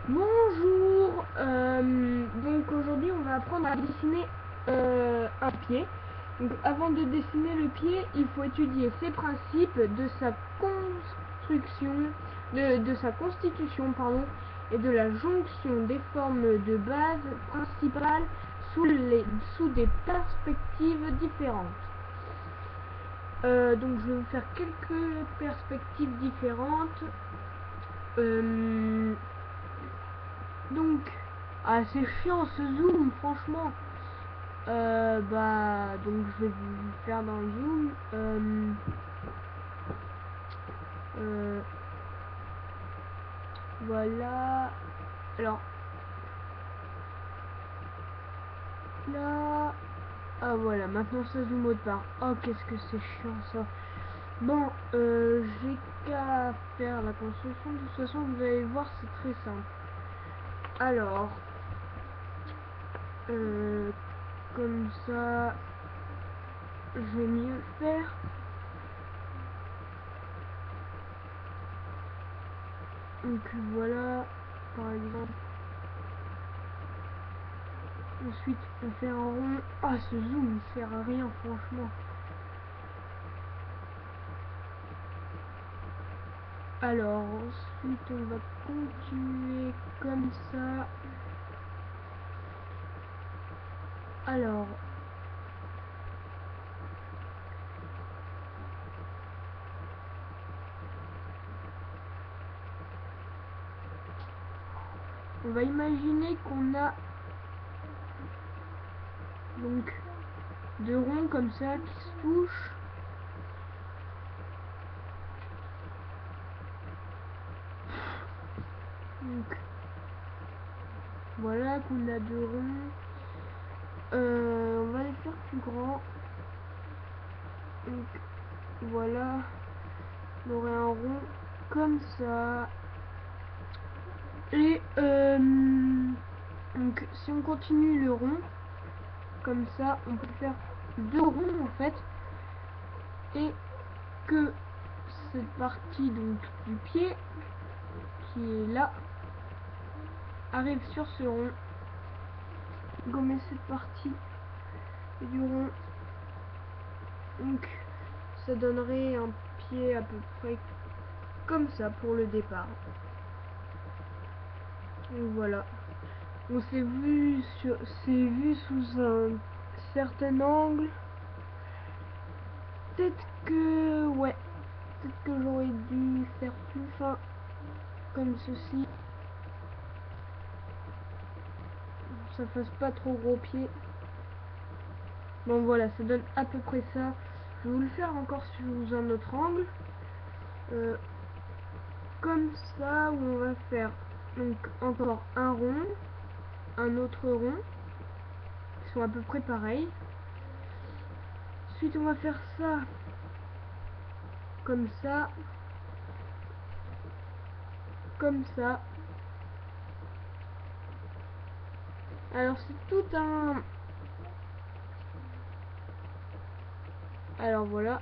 Bonjour, donc aujourd'hui on va apprendre à dessiner un pied. Donc avant de dessiner le pied, il faut étudier ses principes de sa construction, de sa constitution pardon, et de la jonction des formes de base principales sous des perspectives différentes. Donc je vais vous faire quelques perspectives différentes. Donc, c'est chiant ce zoom, franchement. Donc je vais vous faire dans le zoom. Voilà. Alors, là. Ah voilà, maintenant ça zoom autre part. Oh, qu'est-ce que c'est chiant ça. Bon, j'ai qu'à faire la construction. De toute façon, vous allez voir, c'est très simple. Alors, comme ça, je vais mieux le faire. Donc voilà, par exemple. Ensuite, on fait un rond. Ah, ce zoom, il sert à rien, franchement. Alors, ensuite, on va continuer comme ça. Alors, on va imaginer qu'on a donc deux ronds comme ça qui se touchent. Donc, voilà qu'on a deux ronds. On va les faire plus grands. Donc, voilà. On aurait un rond comme ça. Et, donc, si on continue le rond, comme ça, on peut faire deux ronds en fait. Et que cette partie donc du pied qui est là arrive sur ce rond, gommer cette partie du rond, donc ça donnerait un pied à peu près comme ça pour le départ. Donc voilà, on s'est vu sous un certain angle. Peut-être que j'aurais dû faire plus fin comme ceci, ça fasse pas trop gros pied. Bon voilà, ça donne à peu près ça. Je vais vous le faire encore sous un autre angle. Comme ça, où on va faire donc encore un rond, un autre rond, qui sont à peu près pareils. Ensuite on va faire ça, comme ça, comme ça. Alors c'est tout un... Alors voilà.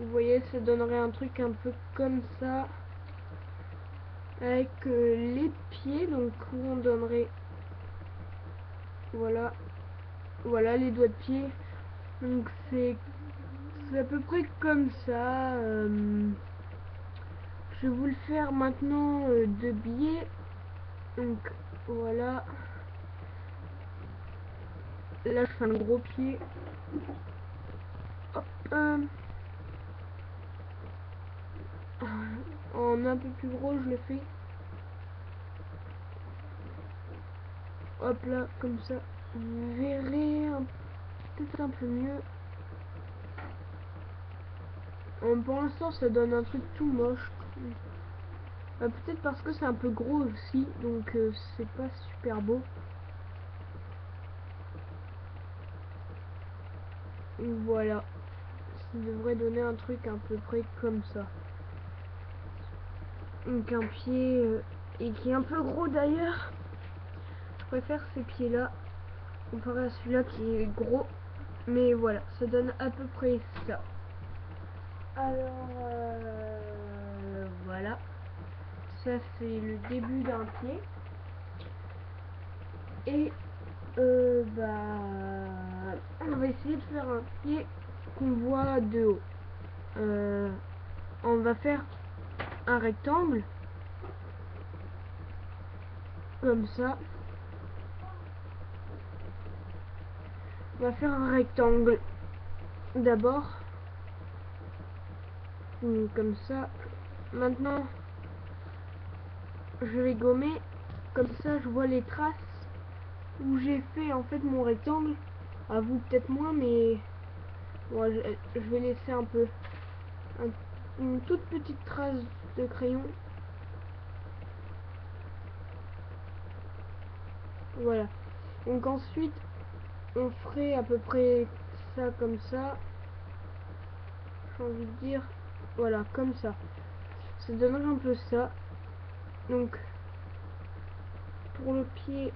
Vous voyez, ça donnerait un truc un peu comme ça. Avec les pieds, donc où on donnerait... Voilà. Voilà les doigts de pied. Donc c'est à peu près comme ça. Je vais vous le faire maintenant de biais. Donc voilà. Là je fais un gros pied. Hop. En un peu plus gros je le fais. Hop là, comme ça. Vous verrez peut-être un peu mieux. Pour l'instant ça donne un truc tout moche. Peut-être parce que c'est un peu gros aussi. Donc c'est pas super beau. Voilà. Ça devrait donner un truc à peu près comme ça. Donc un pied et qui est un peu gros d'ailleurs. Je préfère ces pieds là comparé à celui-là qui est gros. Mais voilà, ça donne à peu près ça. Alors, voilà. Ça, c'est le début d'un pied. Et, on va essayer de faire un pied qu'on voit de haut. On va faire un rectangle. Comme ça. On va faire un rectangle. D'abord. Comme ça. Maintenant, je vais gommer. Comme ça, je vois les traces où j'ai fait en fait mon rectangle. À vous peut-être moins, mais bon, je vais laisser un peu une toute petite trace de crayon. Voilà. Donc ensuite, on ferait à peu près ça comme ça. J'ai envie de dire, voilà, comme ça. Ça donnerait un peu ça. Donc, pour le pied,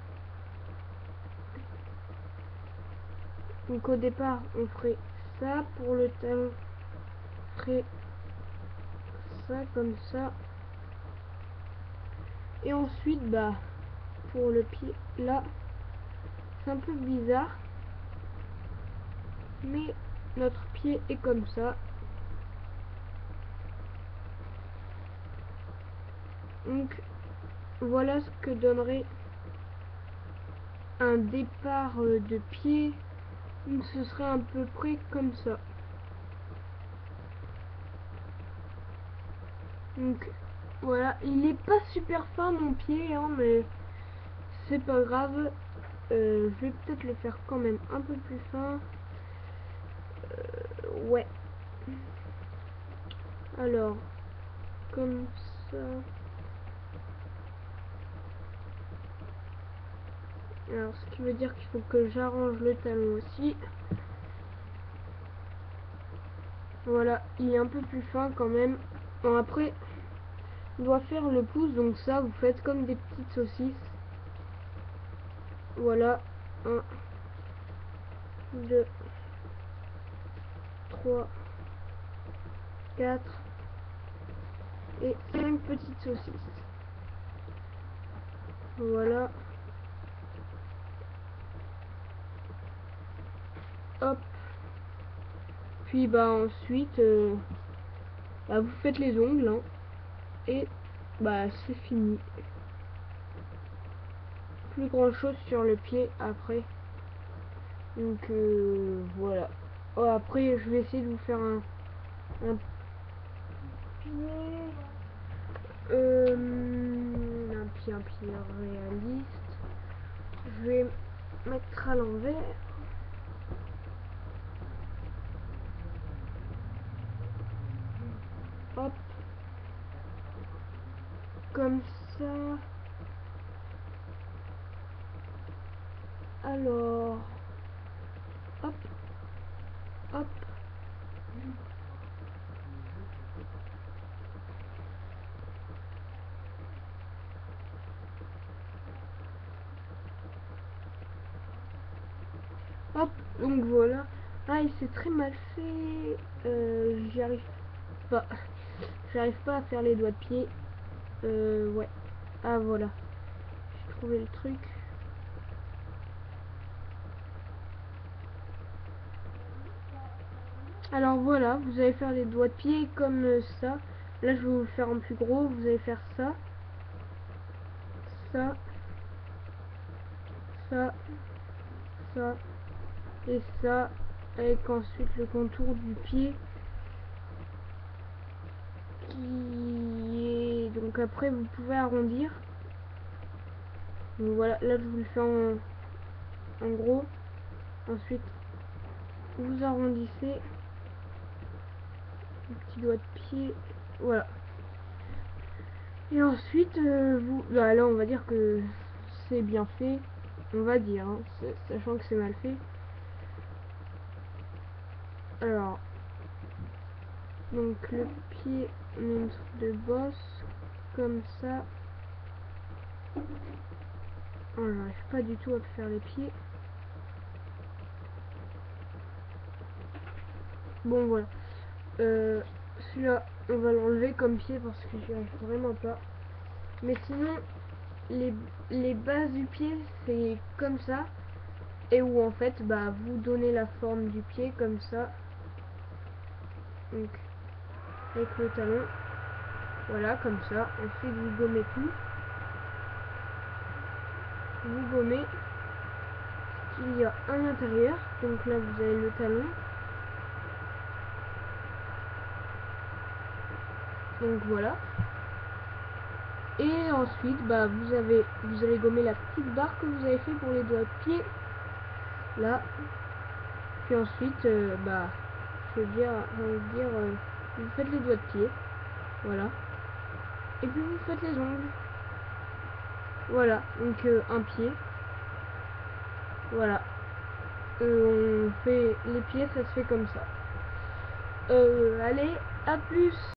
donc au départ, on ferait ça. Pour le talon, on ferait ça comme ça. Et ensuite, pour le pied, là, c'est un peu bizarre. Mais notre pied est comme ça. Donc, voilà ce que donnerait un départ de pied. Donc, ce serait à peu près comme ça. Donc, voilà. Il n'est pas super fin mon pied, hein, mais c'est pas grave. Je vais peut-être le faire quand même un peu plus fin. Ouais. Alors, comme ça. Alors, ce qui veut dire qu'il faut que j'arrange le talon aussi. Voilà, il est un peu plus fin quand même. Bon, après, on doit faire le pouce, donc ça, vous faites comme des petites saucisses. Voilà, 1, 2, 3, 4 et 5 petites saucisses. Voilà. Hop. Puis ensuite, vous faites les ongles, hein, et c'est fini. Plus grand chose sur le pied après. Donc voilà. Oh, après, je vais essayer de vous faire un un pied réaliste. Je vais mettre à l'envers. Hop. Comme ça. Alors. Hop. Hop. Hop. Donc voilà. Ah, il s'est très mal fait. J'y arrive pas. J'arrive pas à faire les doigts de pied. Ouais. Ah, voilà. J'ai trouvé le truc. Alors voilà, vous allez faire les doigts de pied comme ça. Là, je vais vous le faire en plus gros. Vous allez faire ça. Ça. Ça. Ça. Et ça. Avec ensuite le contour du pied. Qui est... Donc après, vous pouvez arrondir. Donc voilà, là, je vous le fais en gros. Ensuite, vous arrondissez. Le petit doigt de pied. Voilà. Et ensuite, là, on va dire que c'est bien fait. On va dire, hein, sachant que c'est mal fait. Alors, donc le pied, on met une sorte de bosse, comme ça. Oh, j'arrive pas du tout à faire les pieds. Bon, voilà. celui-là, on va l'enlever comme pied parce que j'y arrive vraiment pas. Mais sinon, les bases du pied, c'est comme ça. Et où en fait, bah, vous donnez la forme du pied comme ça. Donc, avec le talon. Voilà, comme ça. Ensuite, vous gommez tout. Vous gommez ce qu'il y a à l'intérieur. Donc là, vous avez le talon. Donc voilà. Et ensuite, bah, vous allez gommer la petite barre que vous avez fait pour les doigts de pied. Là. Puis ensuite, bah, je veux dire, vous faites les doigts de pied. Voilà. Et puis vous faites les ongles. Voilà. Donc un pied. Voilà. On fait les pieds, ça se fait comme ça. Allez, à plus!